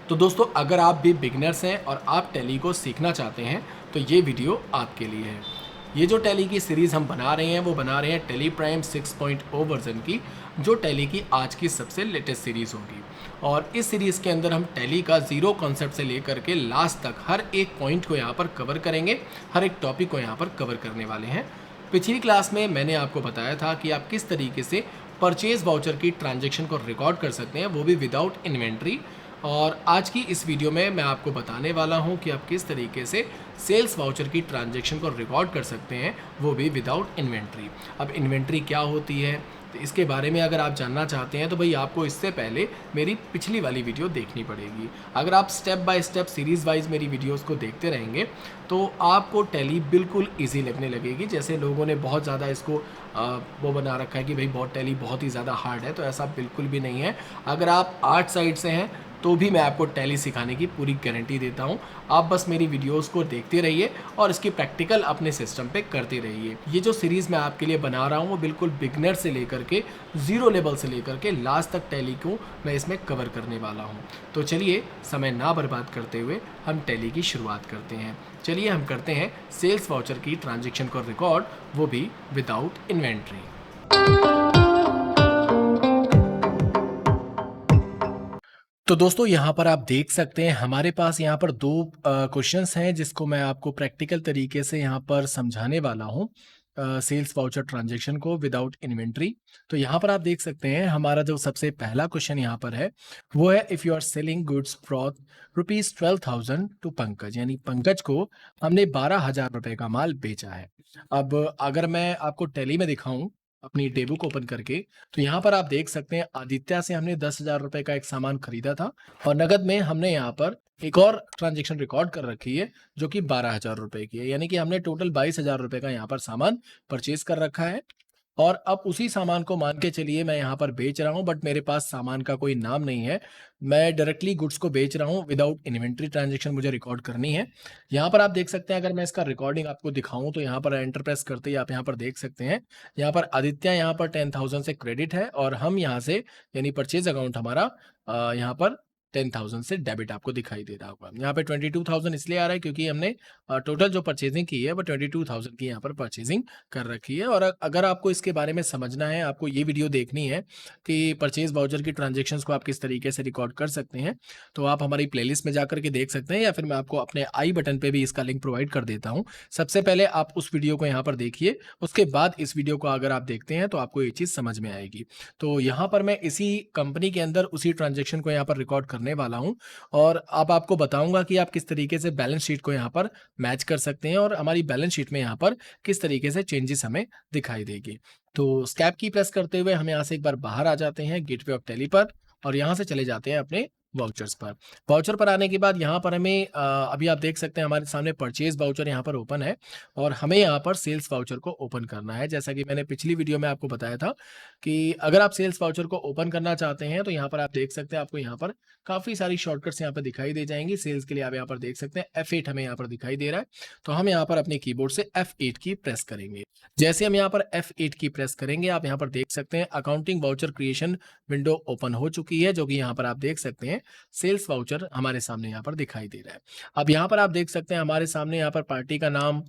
तो दोस्तों अगर आप भी बिगनर्स हैं और आप टैली को सीखना चाहते हैं तो ये वीडियो आपके लिए है। ये जो टैली की सीरीज़ हम बना रहे हैं वो बना रहे हैं टैली प्राइम 6.0 वर्जन की, जो टैली की आज की सबसे लेटेस्ट सीरीज़ होगी। और इस सीरीज़ के अंदर हम टैली का ज़ीरो कॉन्सेप्ट से लेकर के लास्ट तक हर एक पॉइंट को यहाँ पर कवर करेंगे, हर एक टॉपिक को यहाँ पर कवर करने वाले हैं। पिछली क्लास में मैंने आपको बताया था कि आप किस तरीके से परचेज वाउचर की ट्रांजैक्शन को रिकॉर्ड कर सकते हैं, वो भी विदाउट इन्वेंट्री। और आज की इस वीडियो में मैं आपको बताने वाला हूं कि आप किस तरीके से सेल्स वाउचर की ट्रांजैक्शन को रिकॉर्ड कर सकते हैं, वो भी विदाउट इन्वेंट्री। अब इन्वेंट्री क्या होती है, तो इसके बारे में अगर आप जानना चाहते हैं तो भाई आपको इससे पहले मेरी पिछली वाली वीडियो देखनी पड़ेगी। अगर आप step by step series wise मेरी वीडियोस को देखते रहेंगे तो आपको टैली बिल्कुल ईजी लगने लगेगी। जैसे लोगों ने बहुत ज़्यादा इसको वो बना रखा है कि भाई बहुत टैली बहुत ही ज़्यादा हार्ड है, तो ऐसा बिल्कुल भी नहीं है। अगर आप आर्ट साइड से हैं तो भी मैं आपको टैली सिखाने की पूरी गारंटी देता हूं। आप बस मेरी वीडियोस को देखते रहिए और इसकी प्रैक्टिकल अपने सिस्टम पे करते रहिए। ये जो सीरीज़ मैं आपके लिए बना रहा हूं वो बिल्कुल बिगनर से लेकर के ज़ीरो लेवल से लेकर के लास्ट तक टैली को मैं इसमें कवर करने वाला हूं। तो चलिए समय ना बर्बाद करते हुए हम टैली की शुरुआत करते हैं। चलिए हम करते हैं सेल्स वाउचर की ट्रांजेक्शन को रिकॉर्ड, वो भी विदाउट इन्वेंट्री। तो दोस्तों यहाँ पर आप देख सकते हैं हमारे पास यहाँ पर दो क्वेश्चंस हैं जिसको मैं आपको प्रैक्टिकल तरीके से यहाँ पर समझाने वाला हूँ, सेल्स वाउचर ट्रांजैक्शन को विदाउट इन्वेंट्री। तो यहाँ पर आप देख सकते हैं हमारा जो सबसे पहला क्वेश्चन यहाँ पर है वो है, if you are selling goods for ₹12,000 to Pankaj, यानी पंकज को हमने 12,000 रुपए का माल बेचा है। अब अगर मैं आपको टैली में दिखाऊं अपनी डेबू को ओपन करके, तो यहाँ पर आप देख सकते हैं आदित्य से हमने 10,000 रुपए का एक सामान खरीदा था और नगद में हमने यहाँ पर एक और ट्रांजैक्शन रिकॉर्ड कर रखी है जो कि 12,000 रुपए की है, यानी कि हमने टोटल 22,000 रुपए का यहाँ पर सामान परचेज कर रखा है। और अब उसी सामान को मान के चलिए मैं यहाँ पर बेच रहा हूँ, बट मेरे पास सामान का कोई नाम नहीं है। मैं डायरेक्टली गुड्स को बेच रहा हूँ, विदाउट इन्वेंट्री ट्रांजैक्शन मुझे रिकॉर्ड करनी है। यहाँ पर आप देख सकते हैं, अगर मैं इसका रिकॉर्डिंग आपको दिखाऊं तो यहाँ पर एंटर प्रेस करते ही आप यहाँ पर देख सकते हैं, यहाँ पर आदित्य यहाँ पर 10,000 से क्रेडिट है और हम यहाँ से यानी परचेज अकाउंट हमारा यहाँ पर 10,000 से डेबिट आपको दिखाई दे रहा होगा। यहाँ पे 22,000 इसलिए आ रहा है क्योंकि हमने टोटल जो परचेजिंग की है वो 22,000 की यहाँ पर परचेजिंग कर रखी है। और अगर आपको इसके बारे में समझना है, आपको ये वीडियो देखनी है कि परचेज वाउचर की ट्रांजैक्शंस को आप किस तरीके से रिकॉर्ड कर सकते हैं, तो आप हमारी प्लेलिस्ट में जाकर के देख सकते हैं, या फिर मैं आपको अपने आई बटन पे भी इसका लिंक प्रोवाइड कर देता हूँ। सबसे पहले आप उस वीडियो को यहाँ पर देखिए, उसके बाद इस वीडियो को अगर आप देखते हैं तो आपको ये चीज़ समझ में आएगी। तो यहाँ पर मैं इसी कंपनी के अंदर उसी ट्रांजैक्शन को यहाँ पर रिकॉर्ड करने वाला हूँ और अब आपको बताऊंगा कि आप किस तरीके से बैलेंस शीट को यहाँ पर मैच कर सकते हैं और हमारी बैलेंस शीट में यहाँ पर किस तरीके से चेंजेस हमें दिखाई देगी। तो स्कैप की प्रेस करते हुए हम यहाँ से एक बार बाहर आ जाते हैं गेटवे ऑफ टैली पर और यहाँ से चले जाते हैं अपने वाउचर्स पर। वाउचर पर आने के बाद यहाँ पर हमें अभी आप देख सकते हैं हमारे सामने परचेज वाउचर यहाँ पर ओपन है और हमें यहाँ पर सेल्स वाउचर को ओपन करना है। जैसा कि मैंने पिछली वीडियो में आपको बताया था कि अगर आप सेल्स वाउचर को ओपन करना चाहते हैं तो यहाँ पर आप देख सकते हैं, आपको यहाँ पर काफ़ी सारी शॉर्टकट्स यहाँ पर दिखाई दे जाएंगी। सेल्स के लिए आप यहाँ पर देख सकते हैं F8 हमें यहाँ पर दिखाई दे रहा है, तो हम यहाँ पर अपने कीबोर्ड से F8 की प्रेस करेंगे। जैसे हम यहाँ पर F8 की प्रेस करेंगे, आप यहाँ पर देख सकते हैं accounting voucher creation window open हो चुकी है, जो कि यहाँ पर आप देख सकते हैं सेल्स वाउचर हमारे सामने यहाँ पर दिखाई दे रहा है। अब यहाँ पर आप देख सकते हैं हमारे सामने यहाँ पर पार्टी का नाम,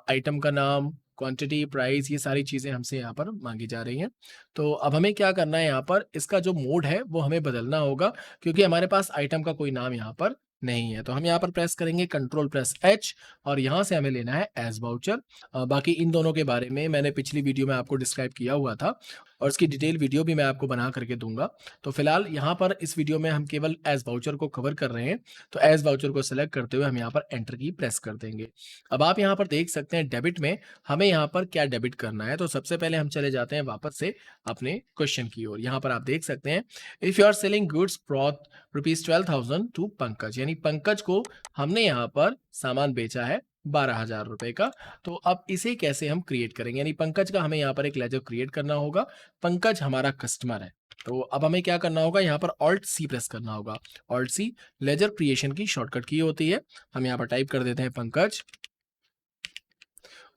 आइटम का नाम, क्वांटिटी, प्राइस, ये सारी चीज़ें हमसे यहाँ पर मांगी जा रही हैं। तो अब हमें क्या करना है, यहाँ पर इसका जो मोड है वो हमें बदलना होगा क्योंकि हमारे पास आइटम का कोई नाम यहाँ पर नहीं है। तो हम यहाँ पर प्रेस करेंगे कंट्रोल प्रेस H और यहाँ से हमें लेना है एज वाउचर। बाकी इन दोनों के बारे में मैंने पिछली वीडियो में आपको डिस्क्राइब किया हुआ था और इसकी डिटेल वीडियो भी मैं आपको बना करके दूंगा। तो फिलहाल यहाँ पर इस वीडियो में हम केवल एज वाउचर को कवर कर रहे हैं, तो एज वाउचर को सेलेक्ट करते हुए हम यहाँ पर एंटर की प्रेस कर देंगे। अब आप यहाँ पर देख सकते हैं डेबिट में हमें यहाँ पर क्या डेबिट करना है। तो सबसे पहले हम चले जाते हैं वापस से अपने क्वेश्चन की ओर। यहाँ पर आप देख सकते हैं, if you are selling goods for ₹12,000 to Pankaj, यानी पंकज को हमने यहाँ पर सामान बेचा है 12,000 रुपए का। तो अब इसे कैसे हम क्रिएट करेंगे, यानी पंकज का हमें यहाँ पर एक लेजर क्रिएट करना होगा। पंकज हमारा कस्टमर है, तो अब हमें क्या करना होगा, यहाँ पर ऑल्ट सी प्रेस करना होगा। ऑल्ट सी लेजर क्रिएशन की शॉर्टकट की होती है। हम यहाँ पर टाइप कर देते हैं पंकज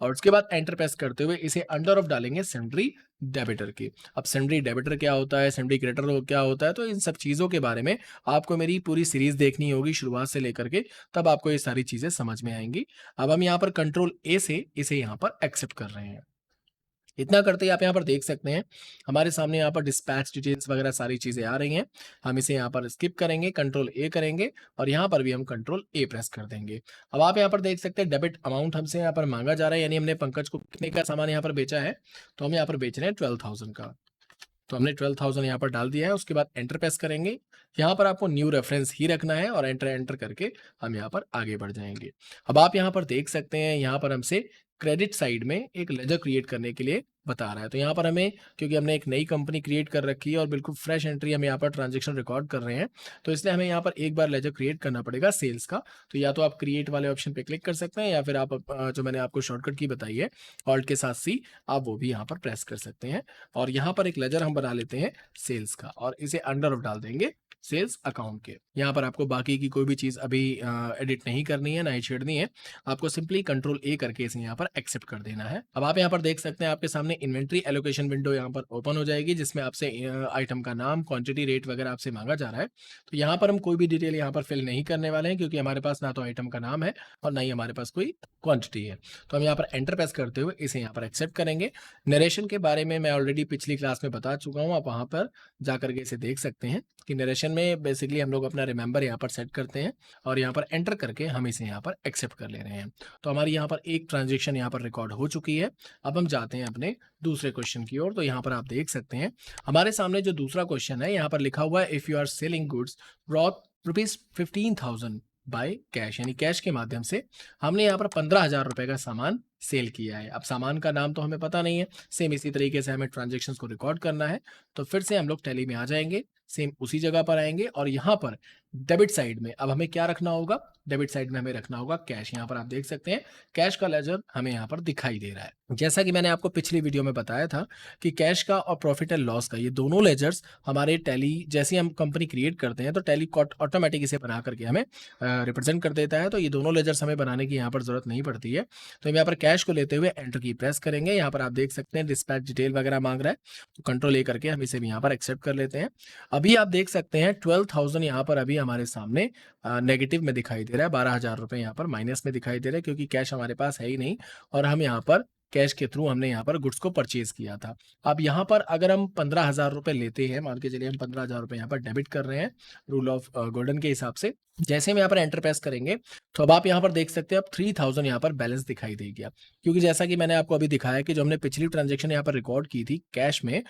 और उसके बाद एंटर प्रेस करते हुए इसे अंडर ऑफ डालेंगे सन्ड्री डेबिटर के। अब सन्ड्री डेबिटर क्या होता है, सन्ड्री क्रेडिटर क्या होता है, तो इन सब चीज़ों के बारे में आपको मेरी पूरी सीरीज़ देखनी होगी शुरुआत से लेकर के, तब आपको ये सारी चीज़ें समझ में आएँगी। अब हम यहाँ पर कंट्रोल ए से इसे यहाँ पर एक्सेप्ट कर रहे हैं। इतना करते ही आप यहाँ पर देख सकते हैं, हमारे सामने यहाँ पर डिस्पैच डिटेल्स वगैरह सारी चीज़ें आ रही हैं। हम इसे यहाँ पर स्किप करेंगे, कंट्रोल ए करेंगे और यहाँ पर भी हम कंट्रोल ए प्रेस कर देंगे। अब आप यहाँ पर देख सकते हैं डेबिट अमाउंट हमसे यहाँ पर माँगा जा रहा है, यानी हमने पंकज को कितने का सामान यहाँ पर बेचा है, तो हम यहाँ पर बेच रहे हैं 12,000 का। तो हमने 12,000 यहाँ पर डाल दिया है, उसके बाद एंटर प्रेस करेंगे। यहाँ पर आपको न्यू रेफरेंस ही रखना है और एंटर करके हम यहाँ पर आगे बढ़ जाएँगे। अब आप यहाँ पर देख सकते हैं, यहाँ पर हमसे क्रेडिट साइड में एक लेजर क्रिएट करने के लिए बता रहा है। तो यहाँ पर हमें, क्योंकि हमने एक नई कंपनी क्रिएट कर रखी है और बिल्कुल फ्रेश एंट्री हम यहाँ पर ट्रांज़ैक्शन रिकॉर्ड कर रहे हैं, तो इसलिए हमें यहाँ पर एक बार लेजर क्रिएट करना पड़ेगा सेल्स का। तो या तो आप क्रिएट वाले ऑप्शन पे क्लिक कर सकते हैं या फिर आप जो मैंने आपको शॉर्टकट की बताई है, ऑल्ट के साथ सी, आप वो भी यहाँ पर प्रेस कर सकते हैं। और यहाँ पर एक लेजर हम बना लेते हैं सेल्स का और इसे अंडर ऑफ डाल देंगे सेल्स अकाउंट के। यहाँ पर आपको बाकी की कोई भी चीज़ अभी एडिट नहीं करनी है, ना ही छेड़नी है। आपको सिंपली कंट्रोल ए करके इसे यहाँ पर एक्सेप्ट कर देना है। अब आप यहाँ पर देख सकते हैं, आपके सामने इन्वेंट्री एलोकेशन विंडो यहाँ पर ओपन हो जाएगी, जिसमें आपसे आइटम का नाम, क्वांटिटी, रेट वगैरह आपसे मांगा जा रहा है। तो यहाँ पर हम कोई भी डिटेल यहाँ पर फिल नहीं करने वाले हैं, क्योंकि हमारे पास ना तो आइटम का नाम है और ना ही हमारे पास कोई क्वांटिटी है। तो हम यहाँ पर एंटर प्रेस करते हुए इसे यहाँ पर एक्सेप्ट करेंगे। नरेशन के बारे में मैं ऑलरेडी पिछली क्लास में बता चुका हूँ, आप वहाँ पर जा करके इसे देख सकते हैं कि नरेशन में बेसिकली हम लोग अपना रिमेंबर यहाँ पर सेट करते हैं और यहाँ पर एंटर करके हम इसे यहाँ पर एक्सेप्ट कर ले रहे हैं। तो हमारी यहाँ पर एक ट्रांजेक्शन यहाँ पर रिकॉर्ड हो चुकी है। अब हम जाते हैं अपने दूसरे क्वेश्चन की ओर। तो यहाँ पर आप देख सकते हैं, हमारे सामने जो दूसरा क्वेश्चन है, यहाँ पर लिखा हुआ है if you are selling goods worth ₹15,000 by cash, यानी कैश के माध्यम से हमने यहाँ पर 15,000 रुपए का सामान सेल किया है। अब सामान का नाम तो हमें पता नहीं है, सेम इसी तरीके से हमें ट्रांजेक्शन्स को रिकॉर्ड करना है। तो फिर से हम लोग टैली में आ जाएंगे, सेम उसी जगह पर आएंगे और यहाँ पर डेबिट साइड में अब हमें क्या रखना होगा, डेबिट साइड में हमें रखना होगा कैश। यहाँ पर आप देख सकते हैं कैश का लेजर हमें यहाँ पर दिखाई दे रहा है। जैसा कि मैंने आपको पिछली वीडियो में बताया था कि कैश का और प्रॉफिट एंड लॉस का ये दोनों लेजर्स हमारे टैली, जैसे हम कंपनी क्रिएट करते हैं तो टैली ऑटोमेटिक इसे बना करके हमें रिप्रेजेंट कर देता है। तो ये दोनों लेजर्स हमें बनाने की यहाँ पर जरूरत नहीं पड़ती है। तो हम यहाँ पर कैश को लेते हुए एंटर की प्रेस करेंगे। यहाँ पर आप देख सकते हैं डिस्पैच डिटेल वगैरह मांग रहा है, तो कंट्रोल ए करके हम इसे भी यहाँ पर एक्सेप्ट कर लेते हैं। अभी आप देख सकते हैं 12,000 यहाँ पर अभी हमारे सामने नेगेटिव में दिखाई दे रहा है, 12,000 रुपए यहाँ पर माइनस में दिखाई दे रहा है, क्योंकि कैश हमारे पास है ही नहीं और हम यहाँ पर कैश के थ्रू हमने यहाँ पर गुड्स को परचेज किया था। अब यहाँ पर अगर हम 15,000 रुपए लेते हैं, मान के चलिए हम 15,000 रुपए यहाँ पर डेबिट कर रहे हैं रूल ऑफ गोल्डन के हिसाब से, जैसे हम यहाँ पर एंटर प्रेस करेंगे तो अब आप यहाँ पर देख सकते हैं अब 3,000 यहाँ पर बैलेंस दिखाई देगी। क्योंकि जैसा कि मैंने आपको अभी दिखाया कि जो हमने पिछली ट्रांजेक्शन यहाँ पर रिकॉर्ड की थी कैश में,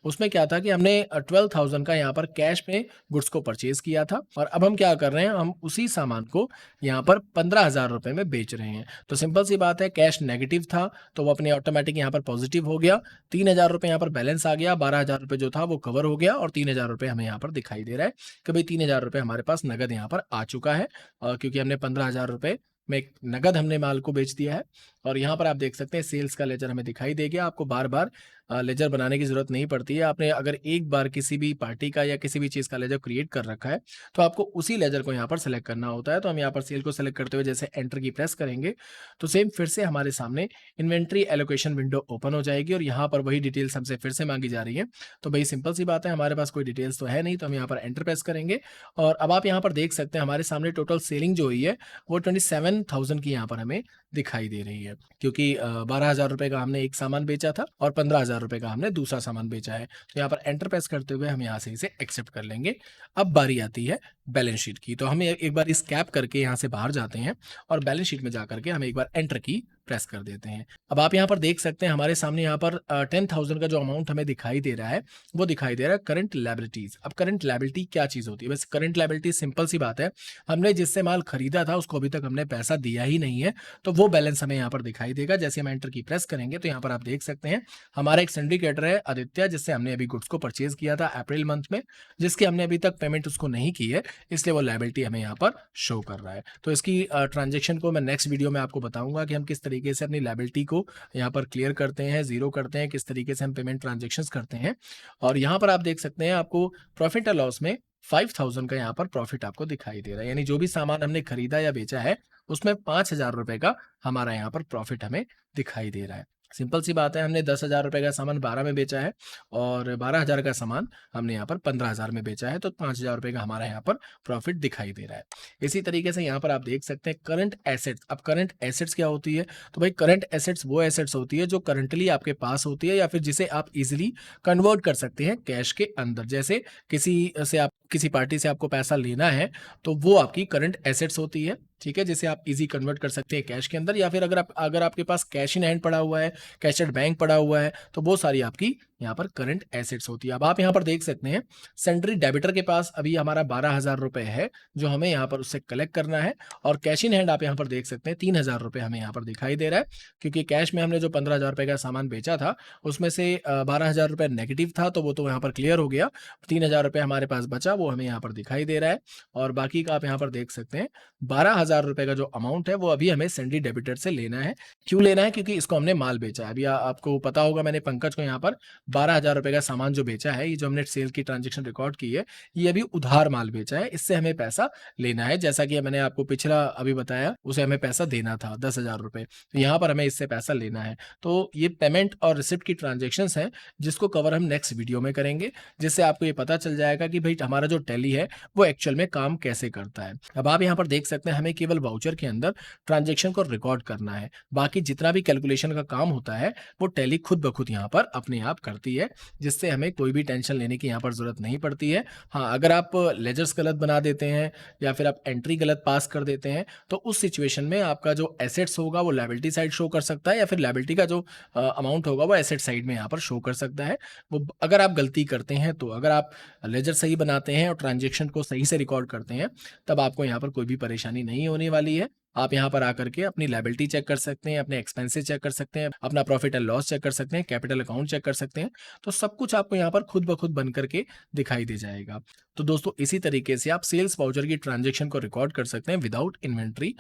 उसमें क्या था कि हमने 12,000 का यहाँ पर कैश में गुड्स को परचेज किया था और अब हम क्या कर रहे हैं, हम उसी सामान को यहाँ पर 15,000 रुपए में बेच रहे हैं। तो सिंपल सी बात है, कैश नेगेटिव था तो वो अपने ऑटोमेटिक यहाँ पर पॉजिटिव हो गया, 3,000 रुपए यहाँ पर बैलेंस आ गया, 12,000 रुपए जो था वो कवर हो गया और 3,000 रुपए हमें यहाँ पर दिखाई दे रहा है कि भाई 3,000 रुपए हमारे पास नगद यहाँ पर आ चुका है, क्योंकि हमने 15,000 रुपए में नगद हमने माल को बेच दिया है। और यहाँ पर आप देख सकते हैं सेल्स का लेजर हमें दिखाई दे गया। आपको बार बार लेजर बनाने की ज़रूरत नहीं पड़ती है। आपने अगर एक बार किसी भी पार्टी का या किसी भी चीज़ का लेजर क्रिएट कर रखा है तो आपको उसी लेजर को यहाँ पर सेलेक्ट करना होता है। तो हम यहाँ पर सेल को सेलेक्ट करते हुए जैसे एंटर की प्रेस करेंगे तो सेम फिर से हमारे सामने इन्वेंट्री एलोकेशन विंडो ओपन हो जाएगी और यहाँ पर वही डिटेल्स हमसे फिर से मांगी जा रही है। तो भाई सिंपल सी बात है, हमारे पास कोई डिटेल्स तो है नहीं, तो हम यहाँ पर एंटर प्रेस करेंगे और अब आप यहाँ पर देख सकते हैं हमारे सामने टोटल सेलिंग जो हुई है वो 27,000 की यहाँ पर हमें दिखाई दे रही है, क्योंकि 12,000 रुपए का हमने एक सामान बेचा था और 15,000 रुपए का हमने दूसरा सामान बेचा है। तो यहाँ पर एंटर प्रेस करते हुए हम यहाँ से इसे एक्सेप्ट कर लेंगे। अब बारी आती है बैलेंस शीट की। तो हम एक बार इस कैप करके यहाँ से बाहर जाते हैं और बैलेंस शीट में जा करके हम एक बार एंटर की प्रेस कर देते हैं। अब आप यहाँ पर देख सकते हैं हमारे सामने यहाँ पर 10,000 का जो अमाउंट हमें दिखाई दे रहा है वो दिखाई दे रहा है करंट लायबिलिटीज। अब करंट लायबिलिटी क्या चीज़ होती है? बस करंट लायबिलिटी सिंपल सी बात है, हमने जिससे माल खरीदा था उसको अभी तक हमने पैसा दिया ही नहीं है, तो वो बैलेंस हमें यहाँ पर दिखाई देगा। जैसे हम एंटर की प्रेस करेंगे तो यहाँ पर आप देख सकते हैं हमारा एक सिंडिकेटर है आदित्य, जिससे हमने अभी गुड्स को परचेज किया था अप्रैल मंथ में, जिसकी हमने अभी तक पेमेंट उसको नहीं की है, इसलिए वो लायबिलिटी हमें यहाँ पर शो कर रहा है। तो इसकी ट्रांजेक्शन को मैं नेक्स्ट वीडियो में आपको बताऊंगा कि हम किस तरीके से अपनी लायबिलिटी को यहाँ पर क्लियर करते हैं, जीरो करते हैं, किस तरीके से हम पेमेंट ट्रांजेक्शन्स करते हैं। और यहाँ पर आप देख सकते हैं आपको प्रॉफिट एंड लॉस में 5,000 का यहाँ पर प्रॉफिट आपको दिखाई दे रहा है, यानी जो भी सामान हमने खरीदा या बेचा है उसमें 5,000 रुपए का हमारा यहाँ पर प्रॉफ़िट हमें दिखाई दे रहा है। सिंपल सी बात है, हमने 10,000 रुपए का सामान 12 में बेचा है और 12,000 का सामान हमने यहाँ पर 15,000 में बेचा है, तो 5,000 रुपए का हमारा यहाँ पर प्रॉफ़िट दिखाई दे रहा है। इसी तरीके से यहाँ पर आप देख सकते हैं करंट एसेट्स। अब करंट एसेट्स क्या होती है? तो भाई करंट एसेट्स वो एसेट्स होती है जो करंटली आपके पास होती है या फिर जिसे आप ईज़िली कन्वर्ट कर सकते हैं कैश के अंदर। जैसे किसी पार्टी से आपको पैसा लेना है, तो वो आपकी करंट एसेट्स होती है, ठीक है? जिसे आप ईज़ी कन्वर्ट कर सकते हैं कैश के अंदर, या फिर अगर आपके पास कैश इन हैंड पड़ा हुआ है, कैश एट बैंक पड़ा हुआ है, तो वो सारी आपकी यहाँ पर करंट एसेट्स होती है। अब आप यहाँ पर देख सकते हैं, सन्ड्री डेबिटर के पास अभी हमारा 12,000 रुपए है, जो हमें यहाँ पर उससे कलेक्ट करना है, और कैश इन हैंड आप यहाँ पर देख सकते हैं 3,000 रुपए हमें यहाँ पर दिखाई दे रहा है, क्योंकि कैश में हमने जो 15,000 रुपए का सामान बेचा था, उसमें से 12,000 रुपए नेगेटिव था, तो वो तो यहाँ पर क्लियर हो गया। 3,000 रुपए हमारे पास बचा, वो हमें यहाँ पर दिखाई दे रहा है, और बाकी का आप यहाँ पर देख सकते हैं 12,000 रुपए का जो अमाउंट है, वो अभी हमें सन्ड्री डेबिटर से लेना है। क्यों लेना है? क्योंकि इसको हमने माल बेचा है। अभी आपको पता होगा, मैंने पंकज को यहाँ पर 12,000 रुपए का सामान जो बेचा है, ये जो हमने सेल की ट्रांज़ैक्शन रिकॉर्ड की है, ये अभी उधार माल बेचा है, इससे हमें पैसा लेना है। जैसा कि मैंने आपको पिछला अभी बताया, उसे हमें पैसा देना था 10,000 रुपए, तो यहाँ पर हमें इससे पैसा लेना है। तो ये पेमेंट और रिसिप्ट की ट्रांज़ैक्शंस हैं, जिसको कवर हम नेक्स्ट वीडियो में करेंगे, जिससे आपको ये पता चल जाएगा कि भई हमारा जो टैली है, वो एक्चुअल में काम कैसे करता है। अब आप यहाँ पर देख सकते हैं, हमें केवल वाउचर के अंदर ट्रांज़ैक्शन को रिकॉर्ड करना है। बाकी जितना भी कैलकुलेशन का काम होता है, वो टैली खुद ब खुद यहाँ पर अपने आप करती है, जिससे हमें कोई भी टेंशन लेने की यहाँ पर ज़रूरत नहीं पड़ती है। हाँ, अगर आप लेजर्स गलत बना देते हैं या फिर आप एंट्री गलत पास कर देते हैं, तो उस सिचुएशन में आपका जो एसेट्स होगा, वो लायबिलिटी साइड शो कर सकता है, या फिर लायबिलिटी का जो अमाउंट होगा, वो एसेट साइड में यहाँ पर शो कर सकता है। वो अगर आप गलती करते हैं तो, अगर आप लेजर सही बनाते हैं और ट्रांज़ैक्शन को सही से रिकॉर्ड करते हैं, तब आपको यहाँ पर कोई भी परेशानी नहीं होने वाली है। आप यहाँ पर आकर के अपनी लायबिलिटी चेक कर सकते हैं, अपने एक्सपेंसेस चेक कर सकते हैं, अपना प्रॉफिट एंड लॉस चेक कर सकते हैं, कैपिटल अकाउंट चेक कर सकते हैं। तो सब कुछ आपको यहाँ पर खुद ब खुद बन करके दिखाई दे जाएगा। तो दोस्तों, इसी तरीके से आप सेल्स वाउचर की ट्रांज़ैक्शन को रिकॉर्ड कर सकते हैं विदाउट इन्वेंटरी।